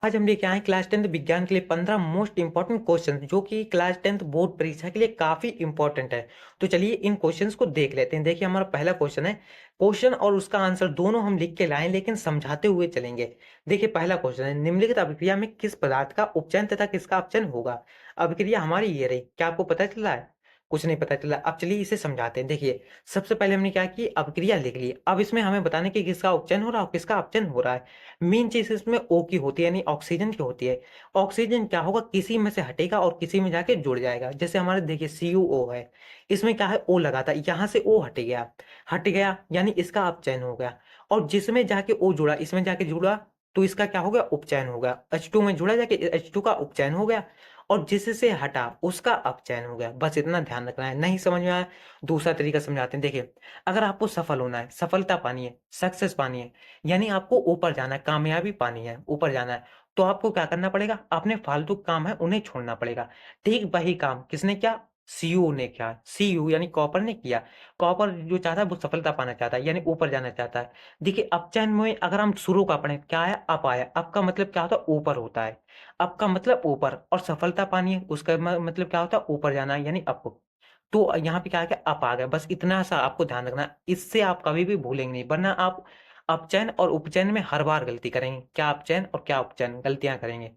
आज हम लेके आए क्लास 10th विज्ञान के लिए 15 मोस्ट इंपॉर्टेंट क्वेश्चन जो कि क्लास 10th बोर्ड परीक्षा के लिए काफी इंपॉर्टेंट है। तो चलिए इन क्वेश्चंस को देख लेते हैं। देखिए हमारा पहला क्वेश्चन है। क्वेश्चन और उसका आंसर दोनों हम लिख के लाए लेकिन समझाते हुए चलेंगे। देखिए पहला क्वेश्चन है, निम्नलिखित अभिक्रिया में किस पदार्थ का उपचयन तथा किसका अपचयन होगा। अभिक्रिया हमारी ये रही, क्या आपको पता चला है? कुछ नहीं पता चला। अब चलिए इसे समझाते हैं। देखिए सबसे पहले हमने क्या की, अभिक्रिया लिख ली। अब इसमें हमें बताने की किसका उपचयन हो रहा है और किसका अपचयन हो रहा है। मेन चीज इसमें ओ की होती है, यानी ऑक्सीजन की होती है। ऑक्सीजन क्या होगा, किसी में से हटेगा और किसी में जाके जुड़ जाएगा। जैसे हमारे देखिए CuO है, इसमें क्या है, ओ लगा था, यहाँ से ओ हट गया यानी इसका अपचयन हो गया। और जिसमें जाके ओ जुड़ा, इसमें जाके जुड़ा, तो इसका क्या हो गया, उपचयन हो गया। H2 में जुड़ा जाके H2 का उपचयन हो गया। और जिससे हटा उसका अपचयन हो गया। बस इतना ध्यान रखना है। नहीं समझ में आया, दूसरा तरीका समझाते हैं। देखिए अगर आपको सफल होना है, सफलता पानी है, सक्सेस पानी है, यानी आपको ऊपर जाना है, कामयाबी पानी है, ऊपर जाना है, तो आपको क्या करना पड़ेगा, अपने फालतू काम है उन्हें छोड़ना पड़ेगा। ठीक वही काम किसने किया, सीयू ने किया। सीयू यानी कॉपर ने किया। कॉपर जो चाहता है वो सफलता पाना चाहता है, यानी ऊपर जाना चाहता है। देखिए अपचयन में अगर हम शुरू का पढ़े, क्या आया, अप आया। अप का मतलब क्या होता है, ऊपर होता है। अप का मतलब ऊपर, और सफलता पानी है, उसका मतलब क्या होता है, ऊपर जाना है, यानी अप। तो यहाँ पे क्या आ गया, अप आ गया। बस इतना सा आपको ध्यान रखना, इससे आप कभी भी भूलेंगे नहीं, वरना आप अपचयन और उपचयन में हर बार गलती करेंगे। क्या अपचयन और क्या उपचयन गलतियां करेंगे।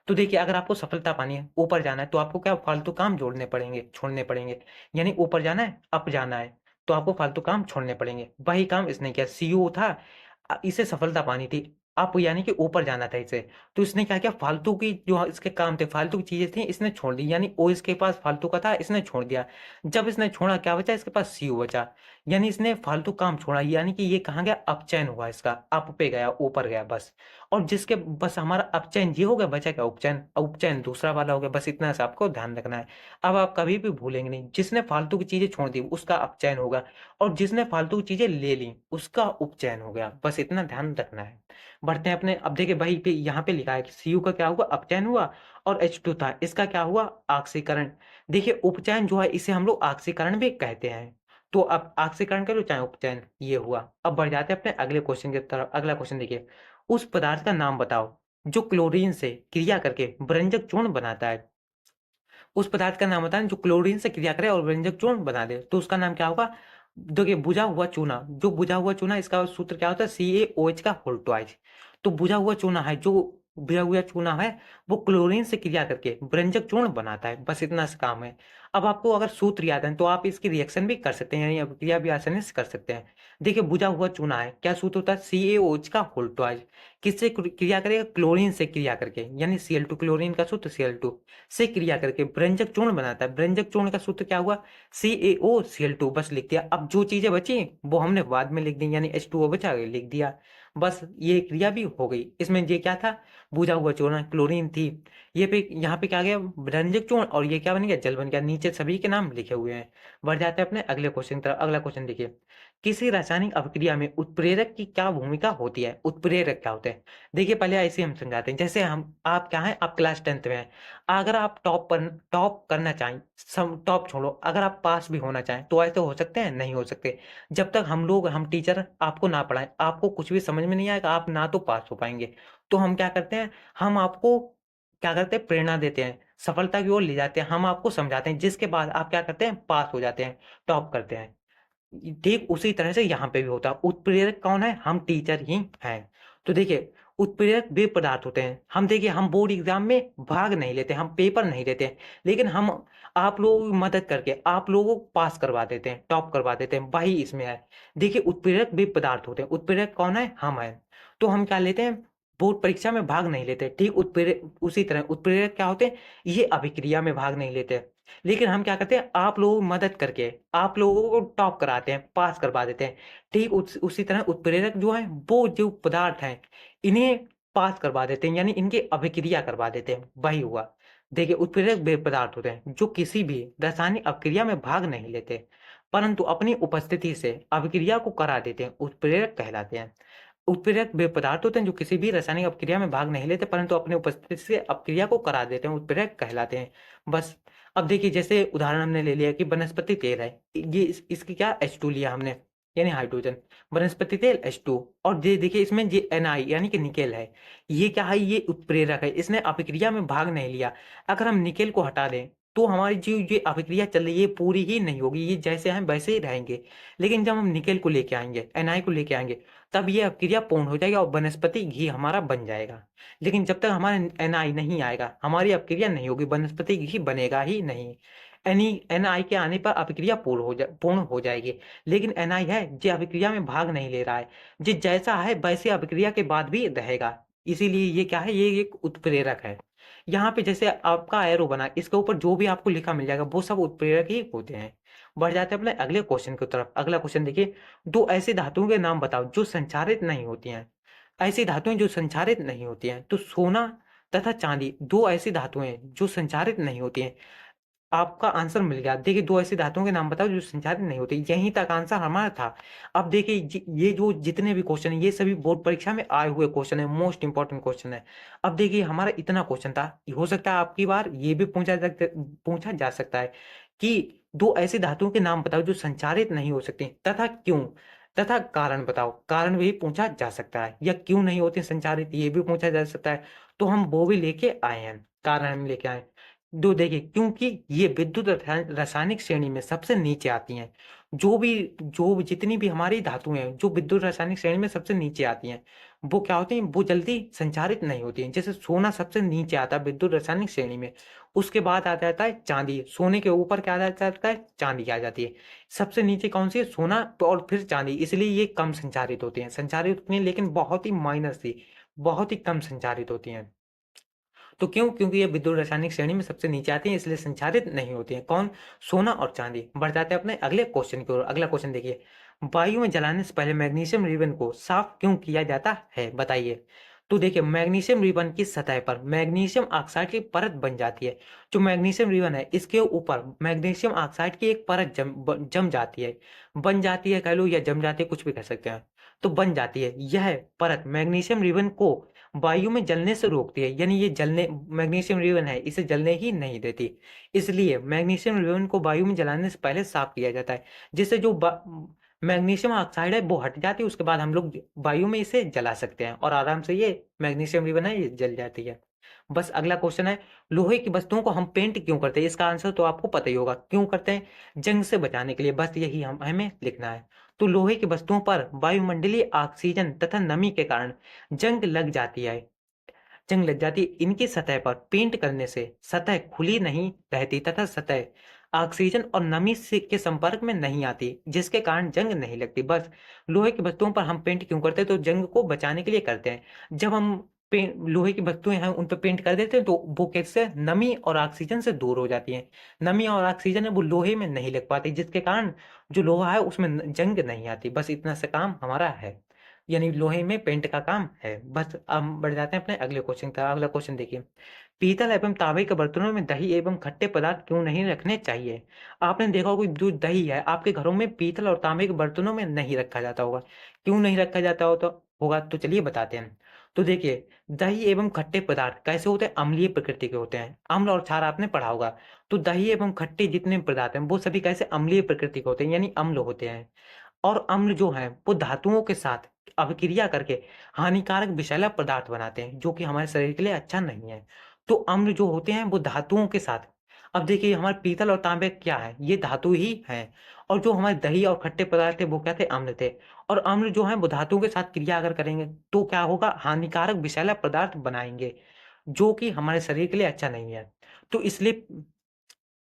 तो देखिए अगर आपको सफलता पानी है, ऊपर जाना है, तो आपको क्या, फालतू काम जोड़ने पड़ेंगे, छोड़ने पड़ेंगे। यानी ऊपर जाना है, अप जाना है, तो आपको फालतू काम छोड़ने पड़ेंगे। वही काम इसने किया। सीयू था, इसे सफलता पानी थी। अप यानी कि ऊपर जाना था इसे। तो इसने क्या किया, फालतू की जो इसके काम थे, फालतू की चीजें थी, इसने छोड़ दी। यानी ओ इसके पास फालतू का था, इसने छोड़ दिया। जब इसने छोड़ा, क्या बचा, इसके पास सीयू बचा। यानी इसने फालतू काम छोड़ा, यानी कि ये कहाँ गया, अपचयन हुआ इसका, अप पे गया, ऊपर गया बस। और जिसके बस हमारा अपचयन ये हो गया, बचा क्या, उपचयन। उपचयन दूसरा वाला हो गया। बस इतना सा आपको ध्यान रखना है। अब आप कभी भी भूलेंगे नहीं, जिसने फालतू की चीजें छोड़ दी उसका अपचयन होगा, और जिसने फालतू की चीजें ले ली उसका उपचयन हो गया। बस इतना ध्यान रखना है। बढ़ते हैं अपने। अब देखिए वही पे यहाँ पे लिखा है कि सीयू का क्या हुआ, अपचयन हुआ। और H2 था, इसका क्या हुआ, ऑक्सीकरण। देखिए उपचयन जो है इसे हम लोग ऑक्सीकरण भी कहते हैं। तो अब ऑक्सीकरण करो चाहे उपचयन, ये हुआ। अब बढ़ जाते हैं अपने अगले क्वेश्चन की तरफ। अगला क्वेश्चन देखिए, उस पदार्थ का नाम बताओ जो क्लोरीन से क्रिया करके व्यंजक चूर्ण बनाता है। उस पदार्थ का नाम बताना जो क्लोरीन से क्रिया करे और व्यंजक चूर्ण बना दे, तो उसका नाम क्या होगा। देखिए बुझा हुआ चूना, जो बुझा हुआ चूना, इसका सूत्र क्या होता है, CaOH का होल ट्वाइस। तो बुझा हुआ चूना है, जो बुझा हुआ चूना है, वो क्लोरीन से क्रिया करके व्यंजक चूर्ण बनाता है। बस इतना सा काम है। अब आपको अगर सूत्र याद है तो आप इसकी रिएक्शन भी कर सकते हैं, यानी अभिक्रिया भी आसानी से कर सकते हैं। देखिए बुझा हुआ चूना है, क्या सूत्र होता है, CaOH का होल ट्वाइस। किससे क्रिया करेगा, क्लोरीन से क्रिया करके, यानी Cl2, क्लोरीन का सूत्र Cl2 से क्रिया करके व्यंजक चूर्ण बनाता है। व्यंजक चूर्ण का सूत्र क्या हुआ, CaOCl2। बस लिख दिया। अब जो चीजें बची वो हमने बाद में लिख दी, यानी H2O बचा लिख दिया। बस ये क्रिया भी हो गई। इसमें ये क्या था, बुझा हुआ चूर्ण, क्लोरीन थी। ये पे यहाँ पे क्या गया, व्यंजक चूर्ण, और ये क्या बन गया, जल बन गया। नीचे सभी के नाम लिखे हुए हैं। बढ़ जाते हैं अपने अगले क्वेश्चन की तरफ। अगला क्वेश्चन देखिए, किसी रासायनिक अभिक्रिया में उत्प्रेरक की क्या भूमिका होती है। उत्प्रेरक क्या होते हैं, देखिए पहले ऐसे हम समझाते हैं। जैसे हम, आप क्या है, आप क्लास 10th में हैं। अगर आप टॉप करना चाहें, टॉप छोड़ो, अगर आप पास भी होना चाहें, तो ऐसे हो सकते हैं, नहीं हो सकते। जब तक हम टीचर आपको ना पढ़ाएं, आपको कुछ भी समझ में नहीं आएगा, आप ना तो पास हो पाएंगे। तो हम क्या करते हैं, हम आपको क्या करते हैं, प्रेरणा देते हैं, सफलता की ओर ले जाते हैं, हम आपको समझाते हैं, जिसके बाद आप क्या करते हैं, पास हो जाते हैं, टॉप करते हैं। ठीक उसी तरह से यहाँ पे भी होता है। उत्प्रेरक कौन है, हम टीचर ही हैं। तो देखिए उत्प्रेरक वे पदार्थ होते हैं, हम देखिए हम बोर्ड एग्जाम में भाग नहीं लेते, हम पेपर नहीं देते, लेकिन हम आप लोगों की मदद करके आप लोगों को पास करवा देते हैं, टॉप करवा देते हैं, वही इसमें है। देखिए उत्प्रेरक वे पदार्थ होते हैं। उत्प्रेरक कौन है, हम हैं। तो हम क्या लेते हैं, बोर्ड परीक्षा में भाग नहीं लेते। ठीक उत्प्रेरक उसी तरह उत्प्रेरक क्या होते हैं, ये अभिक्रिया में भाग नहीं लेते, लेकिन हम क्या करते हैं, आप लोगों की मदद करके आप लोगों को टॉप कराते हैं, पास करवा देते हैं। ठीक उसी तरह उत्प्रेरक जो है, वो जो पदार्थ हैं, इन्हें पास करवा देते हैं, यानी इनकी अभिक्रिया करवा देते हैं, वही हुआ। देखिए उत्प्रेरक वे पदार्थ होते हैं जो किसी भी रासायनिक अभिक्रिया में भाग नहीं लेते, परंतु अपनी उपस्थिति से अभिक्रिया को करा देते हैं, उत्प्रेरक कहलाते हैं। उत्प्रेरक वे पदार्थ होते हैं जो किसी भी रासायनिक अपक्रिया में भाग नहीं लेते, परंतु अपनी उपस्थिति से अपक्रिया को करा देते हैं, उत्प्रेरक कहलाते हैं। बस। अब देखिए जैसे उदाहरण हमने ले लिया कि वनस्पति तेल है, ये इसकी क्या, H2 लिया हमने, यानी हाइड्रोजन, वनस्पति तेल H2, और ये देखिए इसमें ये Na यानी कि निकेल है। ये क्या है, ये उत्प्रेरक है, इसने अभिक्रिया में भाग नहीं लिया। अगर हम निकेल को हटा दें तो हमारी जो ये अभिक्रिया चल रही है ये पूरी ही नहीं होगी, ये जैसे हैं वैसे ही रहेंगे। लेकिन जब हम निकेल को लेके आएंगे, Na को लेके आएंगे, तब ये अभिक्रिया पूर्ण हो जाएगी और वनस्पति घी हमारा बन जाएगा। लेकिन जब तक हमारा Na नहीं आएगा हमारी अभिक्रिया नहीं होगी, वनस्पति घी बनेगा ही नहीं। Na के आने पर अभिक्रिया पूर्ण हो जाएगी। लेकिन Na है जो अभिक्रिया में भाग नहीं ले रहा है, जो जैसा है वैसे अभिक्रिया के बाद भी रहेगा। इसीलिए ये क्या है, ये एक उत्प्रेरक है। यहाँ पे जैसे आपका एरो बना, इसके ऊपर जो भी आपको लिखा मिल जाएगा वो सब उत्प्रेरक ही होते हैं। बढ़ जाते हैं अपने अगले क्वेश्चन की तरफ। अगला क्वेश्चन देखिए, दो ऐसी धातुओं के नाम बताओ जो संचारित नहीं होती हैं। ऐसी धातुएं जो संचारित नहीं होती हैं, तो सोना तथा चांदी दो ऐसी धातुएं जो संचारित नहीं होती हैं। आपका आंसर मिल गया। देखिए दो ऐसी धातुओं के नाम बताओ जो संचारित नहीं होती, यहीं तक आंसर हमारा था। अब देखिए ये जो जितने भी क्वेश्चन है ये सभी बोर्ड परीक्षा में आए हुए क्वेश्चन है, मोस्ट इंपॉर्टेंट क्वेश्चन है। अब देखिए हमारा इतना क्वेश्चन था, हो सकता है आपकी बार ये भी पूछा जा सकता है कि दो ऐसी धातुओं के नाम बताओ जो संचारित नहीं हो सकती तथा क्यों, तथा कारण बताओ। कारण भी पूछा जा सकता है, या क्यों नहीं होती संचारित ये भी पूछा जा सकता है। तो हम वो भी लेके आए हैं, कारण हम लेके आए। दो देखिए, क्योंकि ये विद्युत रासायनिक श्रेणी में सबसे नीचे आती हैं। जो जितनी भी हमारी धातुएं हैं जो विद्युत रासायनिक श्रेणी में सबसे नीचे आती हैं, वो क्या होती हैं, वो जल्दी संचारित नहीं होती हैं। जैसे सोना सबसे नीचे आता है विद्युत रासायनिक श्रेणी में, उसके बाद आ जाता है चांदी, सोने के ऊपर क्या आ जाता है, चांदी आ जाती है। सबसे नीचे कौन सी है, सोना, तो और फिर चांदी, इसलिए ये कम संचारित होती हैं। संचारित होती हैं लेकिन बहुत ही माइनर सी, बहुत ही कम संचारित होती हैं। तो क्यों, क्योंकि ये विद्युत रासायनिक श्रेणी में सबसे नीचे आती है, इसलिए संचारित नहीं होती है। कौन, सोना और चांदी। बढ़ जाते हैं अपने अगले क्वेश्चन की ओर। अगला क्वेश्चन देखिए, वायु में जलाने से पहले मैग्नीशियम रिबन को साफ क्यों किया जाता है, बताइए। तो देखिए मैग्नीशियम रिबन की सतह पर मैग्नीशियम ऑक्साइड की परत बन जाती है। जो मैग्नीशियम रिबन है इसके ऊपर मैग्नीशियम ऑक्साइड की एक परत जम जाती है, बन जाती है कह लो, या जम जाती है, कुछ भी कह सकते हैं। तो बन जाती है, यह परत मैग्नीशियम रिबन को वायु में जलने से रोकती है। यानी ये जलने, मैग्नीशियम रिबन है इसे जलने ही नहीं देती। इसलिए मैग्नीशियम रिबन को वायु में जलाने से पहले साफ किया जाता है, जिससे जो मैग्नीशियम ऑक्साइड है वो हट जाती है। उसके बाद हम लोग वायु में इसे जला सकते हैं और आराम से ये मैग्नीशियम रिबन है ये जल जाती है। बस अगला क्वेश्चन है, लोहे की वस्तुओं को हम पेंट क्यों करते हैं। इसका आंसर तो आपको पता ही होगा, क्यों करते हैं, जंग से बचाने के लिए। बस यही हमें लिखना है। तो लोहे की वस्तुओं पर वायुमंडलीय ऑक्सीजन तथा नमी के कारण जंग लग जाती है, जंग लग जाती है। इनकी सतह पर पेंट करने से सतह खुली नहीं रहती तथा सतह ऑक्सीजन और नमी से के संपर्क में नहीं आती, जिसके कारण जंग नहीं लगती। बस लोहे की वस्तुओं पर हम पेंट क्यों करते हैं, तो जंग को बचाने के लिए करते हैं। जब हम लोहे की वस्तुएं हैं उन पर पेंट कर देते हैं तो वो कैसे, नमी और ऑक्सीजन से दूर हो जाती हैं। नमी और ऑक्सीजन है वो लोहे में नहीं लग पाती, जिसके कारण जो लोहा है उसमें जंग नहीं आती। बस इतना सा काम हमारा है, यानी लोहे में पेंट का काम है। बस अब बढ़ जाते हैं अपने अगले क्वेश्चन का। अगला क्वेश्चन देखिए, पीतल एवं तांबे के बर्तनों में दही एवं खट्टे पदार्थ क्यों नहीं रखने चाहिए। आपने देखा होगा जो दही है आपके घरों में पीतल और तांबे के बर्तनों में नहीं रखा जाता होगा। क्यों नहीं रखा जाता होगा तो चलिए बताते हैं। तो देखिए दही एवं खट्टे पदार्थ कैसे होते हैं, अम्लीय प्रकृति के होते हैं। अम्ल और क्षार आपने पढ़ा होगा। तो दही एवं खट्टे जितने पदार्थ हैं वो सभी कैसे, अम्लीय प्रकृति के होते हैं, यानी अम्ल होते हैं। और अम्ल जो है वो धातुओं के साथ अभिक्रिया करके हानिकारक विषैला पदार्थ बनाते हैं, जो कि हमारे शरीर के लिए अच्छा नहीं है। तो अम्ल जो होते हैं वो धातुओं के साथ, अब देखिए हमारे पीतल और तांबे क्या है, ये धातु ही है। और जो हमारे दही और खट्टे पदार्थ थे वो क्या थे, अम्ल थे। और अम्ल जो है वो धातुओं के साथ क्रिया अगर करेंगे तो क्या होगा, हानिकारक विषैला पदार्थ बनाएंगे, जो कि हमारे शरीर के लिए अच्छा नहीं है। तो इसलिए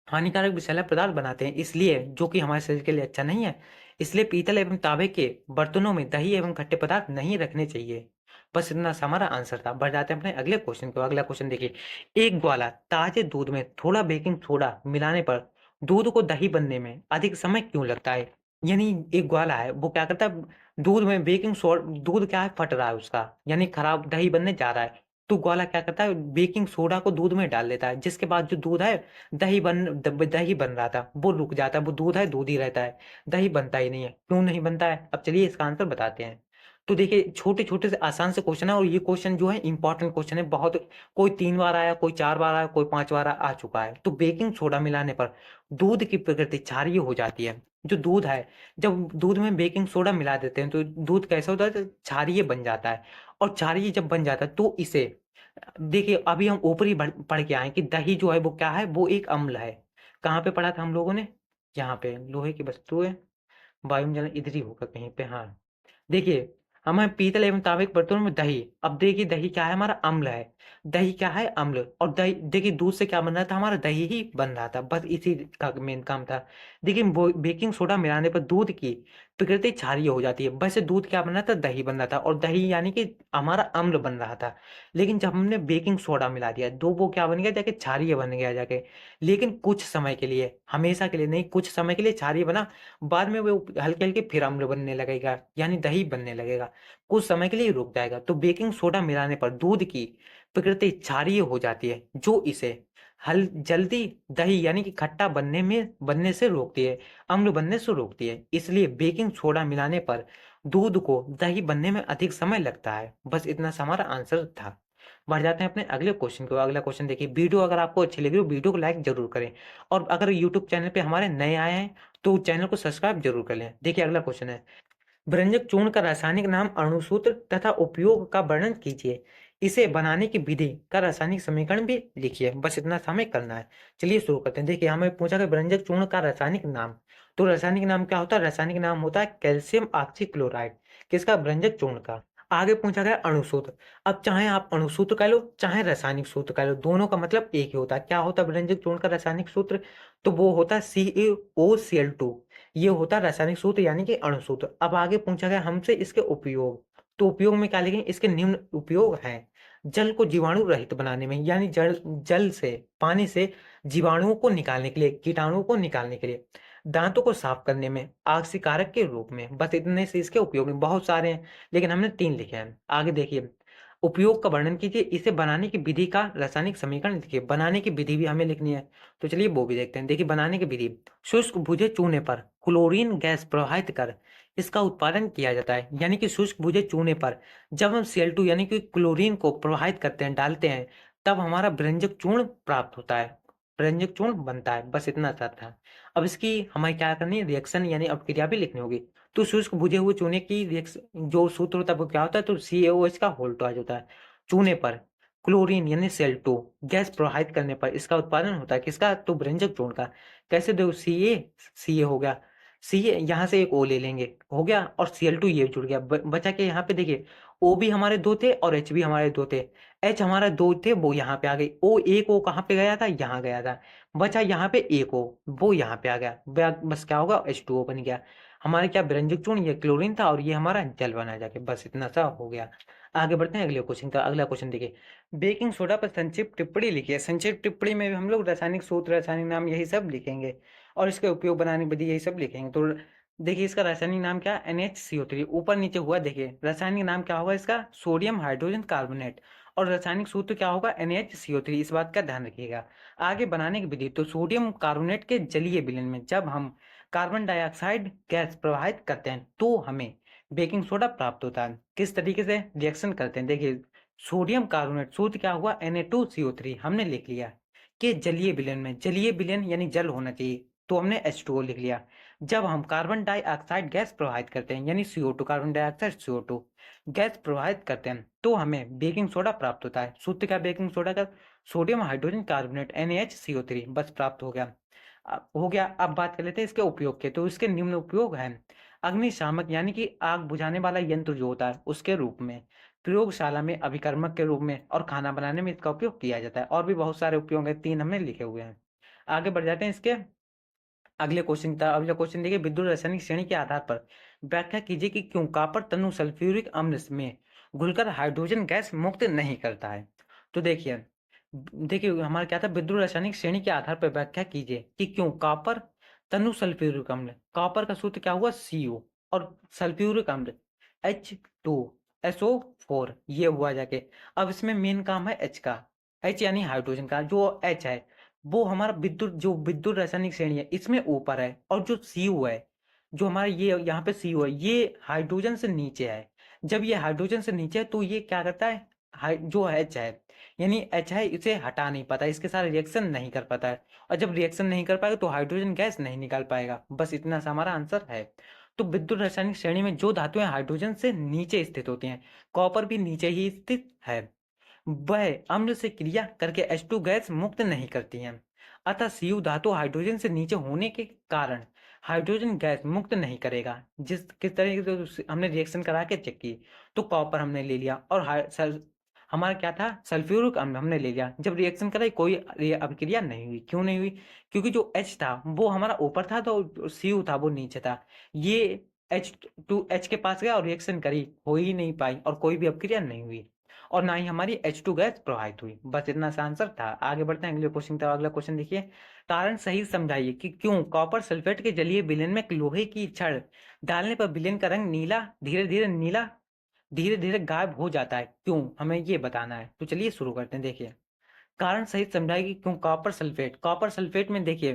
हानिकारक विषैला पदार्थ बनाते हैं, इसलिए जो कि हमारे शरीर के लिए अच्छा नहीं है। इसलिए पीतल एवं तांबे के बर्तनों में दही एवं खट्टे पदार्थ नहीं रखने चाहिए। बस इतना सा हमारा आंसर था। बढ़ जाते हैं अपने अगले क्वेश्चन को। अगला क्वेश्चन देखिए, एक ग्वाला ताजे दूध में थोड़ा बेकिंग सोडा मिलाने पर दूध को दही बनने में अधिक समय क्यों लगता है। यानी एक ग्वाला है वो क्या करता है, दूध में बेकिंग सोडा, दूध क्या है, फट रहा है उसका, यानी खराब दही बनने जा रहा है। तो ग्वाला क्या करता है, बेकिंग सोडा को दूध में डाल देता है, जिसके बाद जो दूध है, दही बन रहा था वो रुक जाता है। वो दूध है दूध ही रहता है, दही बनता ही नहीं है। क्यों नहीं बनता है, अब चलिए इसका आंसर बताते हैं। तो देखिए छोटे छोटे से आसान से क्वेश्चन है, और ये क्वेश्चन जो है इंपॉर्टेंट क्वेश्चन है बहुत। कोई 3 बार आया, कोई 4 बार आया, कोई 5 बार आ चुका है। तो बेकिंग सोडा मिलाने पर दूध की प्रकृति क्षारीय हो जाती है। जो दूध है, जब दूध में बेकिंग सोडा मिला देते हैं तो दूध कैसा होता है, तो क्षारीय बन जाता है। और क्षारीय जब बन जाता है तो इसे, देखिए अभी हम ऊपरी पढ़ के आए कि दही जो है वो क्या है, वो एक अम्ल है। कहाँ पे पढ़ा था हम लोगों ने, यहाँ पे लोहे की वस्तुएं, वायु में जलन इधर ही होगा कहीं पे, हाँ। देखिए हमें पीतल एवं तांबे के बर्तनों में दही, अब देखिए दही क्या है, हमारा अम्ल है। दही क्या है, अम्ल। और दही देखिए दूध से क्या बन रहा था, हमारा दही ही बन रहा था, बस इसी का मेन काम था। देखिए बेकिंग सोडा मिलाने पर दूध की प्रकृति क्षारीय हो जाती है, वैसे दूध क्या बन रहा था, दही बन रहा था, और दही यानी कि हमारा अम्ल बन रहा था। लेकिन जब हमने बेकिंग सोडा मिला दिया दो, वो क्या बन गया, जाके क्षारीय बन गया जाके। लेकिन कुछ समय के लिए, हमेशा के लिए नहीं, कुछ समय के लिए क्षारीय बना, बाद में वो हल्के हल्के फिर अम्ल बनने लगेगा, यानी दही बनने लगेगा। कुछ समय के लिए रुक जाएगा। तो बेकिंग सोडा मिलाने पर दूध की प्रकृति क्षारीय हो जाती है, जो इसे हल जल्दी दही यानी कि खट्टा बनने से रोकती है, अम्ल बनने से रोकती है। इसलिए बेकिंग सोडा मिलाने पर दूध को दही बनने में अधिक समय लगता है। बस इतना सा हमारा आंसर था। बढ़ जाते हैं अपने अगले क्वेश्चन को। अगला क्वेश्चन देखिए, वीडियो अगर आपको अच्छी लगी तो वीडियो को लाइक जरूर करें, और अगर यूट्यूब चैनल पे हमारे नए आए हैं तो चैनल को सब्सक्राइब जरूर कर लें। देखिए अगला क्वेश्चन है, व्यंजक चूर्ण का रासायनिक नाम, अणुसूत्र तथा उपयोग का वर्णन कीजिए। इसे बनाने की विधि का रासायनिक समीकरण भी लिखिए। बस इतना सा हमें करना है। चलिए शुरू करते हैं। देखिए हमें पूछा कि व्यंजक चूर्ण का रासायनिक नाम, तो रासायनिक नाम क्या होता है, रासायनिक नाम होता है कैल्शियम ऑक्सीक्लोराइड। किसका, व्यंजक चूर्ण का। आगे पूछा गया अणुसूत्र। अब चाहे आप अणुसूत्र कह लो चाहे रासायनिक सूत्र कह लो, दोनों का मतलब एक ही होता है। क्या होता है व्यंजक चूर्ण का रासायनिक सूत्र, तो वो होता है CaOCl2। ये होता है रासायनिक सूत्र यानी कि अणुसूत्र। अब आगे पूछा गया हमसे इसके उपयोग, तो उपयोग में क्या लिखेंगे, इसके निम्न उपयोग हैं। जल को जीवाणु रहित बनाने में, यानी जल जल से, पानी से जीवाणुओं को निकालने के लिए, कीटाणुओं को निकालने के लिए, दांतों को साफ करने में, आक्सीकारक के रूप में। बस इतने से इसके उपयोग में बहुत सारे हैं, लेकिन हमने 3 लिखे हैं। आगे देखिए, उपयोग का वर्णन कीजिए, इसे बनाने की विधि का रासायनिक समीकरण लिखिए। बनाने की विधि भी हमें लिखनी है, तो चलिए वो भी देखते हैं। देखिए बनाने की विधि, शुष्क भुजे चूने पर क्लोरीन गैस प्रवाहित कर इसका उत्पादन किया जाता है। यानी कि शुष्क भुजे चूने पर जब हम Cl2 यानी कि क्लोरीन को प्रवाहित करते हैं, डालते हैं, तब हमारा व्यंजक चूर्ण प्राप्त होता है, व्यंजक चूर्ण बनता है। बस इतना सा था। अब इसकी हमें क्या करनी है, रिएक्शन यानी अपक्रिया भी लिखनी होगी। तो शुष्क भुजे हुए चूने की रिएक्शन जो सूत्र होता है वो क्या होता है, तो CaOH का होल टॉयज होता है। चूने पर क्लोरीन यानी Cl2 गैस प्रवाहित करने पर इसका उत्पादन होता है, किसका, तो व्यंजक चूर्ण का। कैसे, देखो Ca हो गया, Ca यहाँ से एक O ले लेंगे, हो गया, और Cl2 ये जुड़ गया, बचा के यहाँ पे देखिए O भी हमारे दो थे और H भी हमारे दो थे। H हमारा दो थे, वो यहाँ पे आ गई। एक O कहाँ पे गया था, यहाँ गया था, बचा यहाँ पे एक O, वो यहाँ पे आ गया। बस क्या होगा, H2O बन गया। हमारे क्या, व्यंजक चूर्ण, ये क्लोरीन था और ये हमारा जल बना जाके, बस इतना सा हो गया। आगे बढ़ते हैं अगले क्वेश्चन का। अगला क्वेश्चन देखिए, बेकिंग सोडा पर संक्षिप्त टिप्पणी लिखिए। संक्षिप्त टिप्पणी में भी हम लोग रासायनिक सूत्र, रासायनिक नाम यही सब लिखेंगे, और इसके उपयोग बनाने की विधि यही सब लिखेंगे। तो देखिए इसका रासायनिक नाम क्या, NHCO3, ऊपर नीचे हुआ। देखिए रासायनिक नाम क्या होगा इसका, सोडियम हाइड्रोजन कार्बोनेट, और रासायनिक सूत्र क्या होगा, NHCO3। इस बात का ध्यान रखिएगा। आगे बनाने की विधि, तो सोडियम कार्बोनेट के जलीय विलयन में जब हम कार्बन डाइऑक्साइड गैस प्रवाहित करते हैं तो हमें बेकिंग सोडा प्राप्त होता है। किस तरीके से रिएक्शन करते हैं, देखिए सोडियम कार्बोनेट, सूत्र क्या हुआ, Na2CO3 हमने लिख लिया, कि जलीय विलयन में, जलीय विलयन यानी जल होना चाहिए, तो हमने H2O लिख लिया। जब हम कार्बन डाइऑक्साइड गैस प्रवाहित करते हैं, यानी CO2, carbon dioxide CO2 gas प्रवाहित करते हैं, तो हमें बेकिंग सोडा प्राप्त होता है। सूत्र क्या बेकिंग सोडा का, सोडियम हाइड्रोजन कार्बोनेट NaHCO3, बस प्राप्त हो गया। हो गया। अब बात कर लेते हैं इसके उपयोग के, तो इसके निम्न उपयोग हैं। अग्निशामक यानी कि आग बुझाने वाला यंत्र जो होता है उसके रूप में, प्रयोगशाला में अभिकर्मक के रूप में, और खाना बनाने में इसका उपयोग किया जाता है। और भी बहुत सारे उपयोग है, 3 हमने लिखे हुए हैं। आगे बढ़ जाते हैं इसके अगले क्वेश्चन था। अगला क्वेश्चन देखिए, विद्युत रासायनिक श्रेणी के आधार पर व्याख्या कीजिए कि क्यों कॉपर तनु सल्फ्यूरिक अम्ल में घुलकर हाइड्रोजन गैस मुक्त नहीं करता है। तो देखिए, देखिए हमारा क्या था, विद्युत रासायनिक श्रेणी के आधार पर व्याख्या कीजिए कि क्यों कॉपर तनु सल्फ्यूरिक अम्ल, कॉपर का सूत्र क्या हुआ, CO, और सल्फ्यूरिक अम्ल H2SO4, ये हुआ जाके। अब इसमें मेन काम है H का, H यानी हाइड्रोजन का। जो H है वो हमारा विद्युत रासायनिक श्रेणी है, इसमें ऊपर है, और जो CO है, जो हमारा ये यहाँ पे CO है, ये हाइड्रोजन से नीचे है। जब ये हाइड्रोजन से नीचे है तो ये क्या करता है, जो H है यानी H है इसे हटा नहीं पाता, इसके साथ रिएक्शन नहीं कर पाता है, और जब रिएक्शन नहीं कर पाएगा तो हाइड्रोजन गैस नहीं निकाल पाएगा। बस इतना सा हमारा आंसर है। तो विद्युत रासायनिक श्रेणी में जो धातुएं हाइड्रोजन से नीचे स्थित होती हैं, कॉपर भी नीचे ही स्थित है, वह अम्ल से क्रिया करके H2 गैस मुक्त नहीं करती हैं। अतः Cu धातु हाइड्रोजन से नीचे होने के कारण हाइड्रोजन गैस मुक्त नहीं करेगा। जिस किस तरह से हमने रिएक्शन करा के चेक की, तो कॉपर हमने ले लिया और हमारा क्या था, सल्फ्यूरिक अम्ल हमने ले लिया। जब रिएक्शन कराई कोई अभिक्रिया नहीं हुई। क्यों नहीं हुई? क्योंकि जो H था वो हमारा ऊपर था, तो Cu था वो नीचे था। ये H2H के पास गया और रिएक्शन करी, हो ही नहीं पाई और कोई भी अभिक्रिया नहीं हुई, और ना ही हमारी H2 गैस प्रवाहित हुई। बस इतना सा आंसर था। आगे बढ़ते हैं अगले क्वेश्चन की तरफ। अगला क्वेश्चन देखिए, कारण सही समझाइए कि क्यों कॉपर सल्फेट के जलीय विलयन में लोहे की छड़ डालने पर विलयन का रंग धीरे धीरे गायब हो जाता है। क्यों, हमें ये बताना है। तो चलिए शुरू करते हैं। देखिए, कारण सहित समझाएगी क्यों कॉपर सल्फेट में देखिए,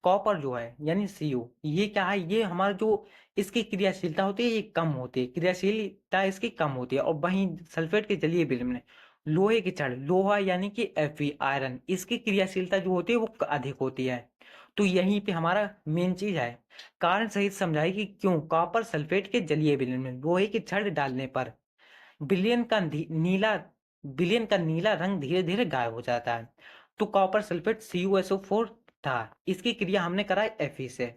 कॉपर जो है यानी Cu, ये क्या है, ये हमारा जो इसकी क्रियाशीलता होती है ये कम होती है, क्रियाशीलता इसकी कम होती है। और वहीं सल्फेट के जलीय विलयन में लोहे की छड़, लोहा यानी कि Fe आयरन, इसकी क्रियाशीलता जो होती है वो अधिक होती है। तो यहीं पे हमारा मेन चीज है। कारण सहित समझाएगी क्यों कॉपर सल्फेट के जलीय विलयन में लोहे की छड़ डालने पर विलयन का नीला विलयन का नीला रंग धीरे धीरे गायब हो जाता है। तो कॉपर सल्फेट CuSO4 था, इसकी क्रिया हमने कराई Fe से।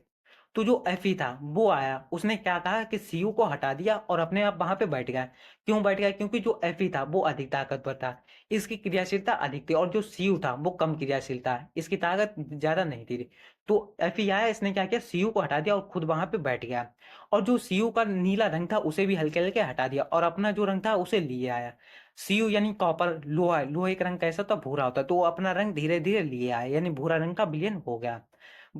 तो जो Fe था वो आया, उसने क्या कहा कि Cu को हटा दिया और अपने आप वहां पे बैठ गया। क्यों बैठ गया? क्योंकि जो Fe था वो अधिक ताकतवर था, इसकी क्रियाशीलता अधिक थी, और जो Cu था वो कम क्रियाशील था, इसकी ताकत ज्यादा नहीं थी। तो Fe आया, इसने क्या किया, Cu को हटा दिया और खुद वहां पे बैठ गया। और जो Cu का नीला रंग था उसे भी हल्के हल्के हटा दिया और अपना जो रंग था उसे लिए आया। Cu यानी कॉपर, लोहा, लोहे का रंग कैसा होता, भूरा होता, तो वो अपना रंग धीरे धीरे लिए आया, यानी भूरा रंग का विलयन हो गया।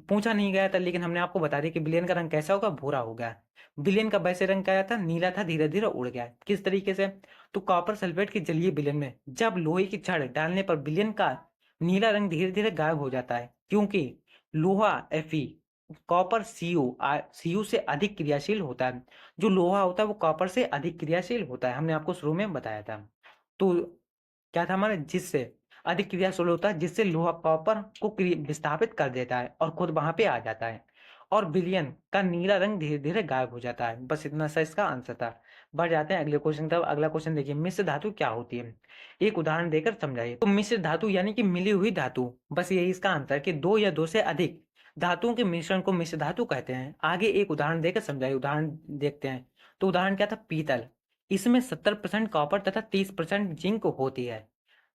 पूछा नहीं गया था, लेकिन हमने आपको बता दिया कि विलयन का रंग कैसा होगा, भूरा हो गया। विलयन का वैसे रंग क्या था, नीला था, धीरे धीरे उड़ गया। किस तरीके से? तो कॉपर सल्फेट के जलीय विलयन में जब लोहे की छड़ डालने पर विलयन का नीला रंग धीरे धीरे गायब हो जाता है, क्योंकि लोहा Fe कॉपर Cu से अधिक क्रियाशील होता है। जो लोहा होता है वो कॉपर से अधिक क्रियाशील होता है, हमने आपको शुरू में बताया था। तो क्या था हमारे, जिससे अधिक क्रियाशील होता है, जिससे लोहा कॉपर को विस्थापित कर देता है और खुद वहां पे आ जाता है, और विलयन का नीला रंग धीरे धीरे गायब हो जाता है। बस इतना सा इसका आंसर था। बढ़ जाते हैं अगले क्वेश्चन तब। अगला क्वेश्चन देखिए, मिश्र धातु क्या होती है, एक उदाहरण देकर समझाइए। तो मिश्र धातु यानी कि मिली हुई धातु, बस यही इसका आंसर कि दो या दो से अधिक धातुओं के मिश्रण को मिश्र धातु कहते हैं। आगे एक उदाहरण देकर समझाइए। उदाहरण देखते हैं। तो उदाहरण क्या था, पीतल, इसमें 70% कॉपर तथा 30% जिंक होती है।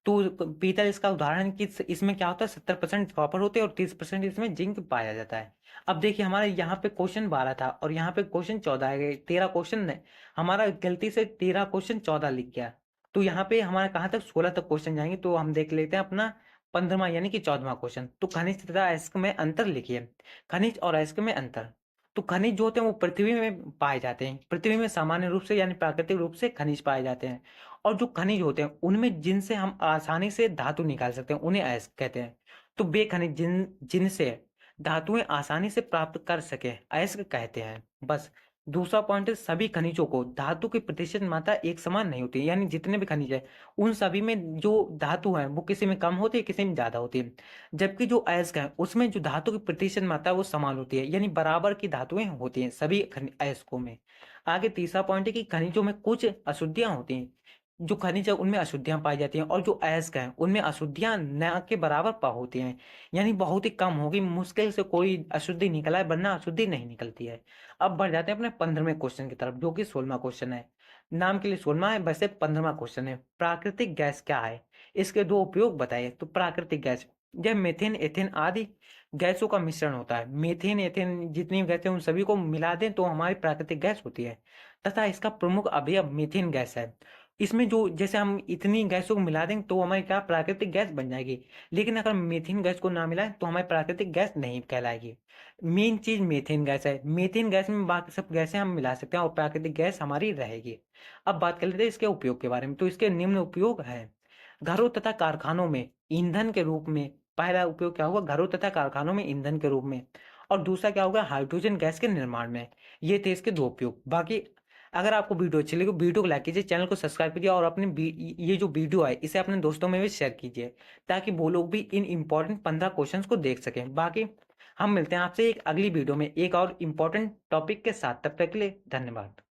तो पीतल इसका उदाहरण कि इसमें क्या होता है, 70% कॉपर होते हैं और 30% इसमें जिंक पाया जाता है। अब देखिए, हमारे यहाँ पे क्वेश्चन 12 था और यहाँ पे क्वेश्चन 14 है, 13 क्वेश्चन है। हमारा गलती से 13 क्वेश्चन 14 लिख गया। तो यहाँ पे हमारा कहाँ तक, 16 तक क्वेश्चन जाएंगे। तो हम देख लेते हैं अपना 15वां यानी कि 14वां क्वेश्चन। तो खनिज तथा अयस्क में अंतर लिखिए। खनिज और अयस्क में अंतर। तो खनिज जो होते हैं वो पृथ्वी में पाए जाते हैं, पृथ्वी में सामान्य रूप से यानी प्राकृतिक रूप से खनिज पाए जाते हैं। और जो खनिज होते हैं उनमें जिनसे हम आसानी से धातु निकाल सकते हैं उन्हें अयस्क कहते हैं। तो वे खनिज जिनसे धातुएं आसानी से प्राप्त कर सके अयस्क कहते हैं। बस दूसरा पॉइंट है, सभी खनिजों को धातु की प्रतिशत मात्रा एक समान नहीं होती, यानी जितने भी खनिज है उन सभी में जो धातु है वो किसी में कम होती है, किसी में ज्यादा होती है। जबकि जो अयस्क है उसमें जो धातु की प्रतिशत मात्रा वो समान होती है, यानी बराबर की धातुएं होती हैं सभी अयस्कों में। आगे तीसरा पॉइंट है कि खनिजों में कुछ अशुद्धियां होती हैं। जो खनिज है उनमें अशुद्धियां पाई जाती हैं, और जो अयस्क है उनमें अशुद्धियां न के बराबर पा होती हैं, यानी बहुत ही कम होगी, मुश्किल से कोई अशुद्धि निकला है, वरना अशुद्धि नहीं निकलती है। अब बढ़ जाते हैं अपने 15वें क्वेश्चन की तरफ, जो कि 16वां क्वेश्चन है। नाम के लिए 16वां है, वैसे 15वां क्वेश्चन है। प्राकृतिक गैस क्या है, इसके दो उपयोग बताइए। तो प्राकृतिक गैस, जब मीथेन एथेन आदि गैसों का मिश्रण होता है, मीथेन एथेन जितनी गैसें उन सभी को मिला दें तो हमारी प्राकृतिक गैस होती है। तथा इसका प्रमुख अवयव मीथेन गैस है। इसमें जो जैसे हम इतनी गैसों को मिला देंगे तो हमारी क्या, प्राकृतिक गैस बन जाएगी। लेकिन अगर मीथेन गैस को ना मिलाएं तो हमारी प्राकृतिक गैस नहीं कहलाएगी। मेन चीज मीथेन गैस है। मीथेन गैस में बाकी सब गैसें हम मिला सकते हैं और प्राकृतिक गैस हमारी रहेगी। अब बात कर लेते हैं इसके उपयोग के बारे में। तो इसके निम्न उपयोग है। घरों तथा कारखानों में ईंधन के रूप में, पहला उपयोग क्या होगा, घरों तथा कारखानों में ईंधन के रूप में। और दूसरा क्या होगा, हाइड्रोजन गैस के निर्माण में। ये थे इसके दो उपयोग। बाकी अगर आपको वीडियो अच्छी लगी वीडियो को लाइक कीजिए, चैनल को सब्सक्राइब कीजिए और अपने ये जो वीडियो है इसे अपने दोस्तों में भी शेयर कीजिए ताकि वो लोग भी इन इंपॉर्टेंट 15 क्वेश्चंस को देख सकें। बाकी हम मिलते हैं आपसे एक अगली वीडियो में एक और इम्पोर्टेंट टॉपिक के साथ, तब तक के लिए धन्यवाद।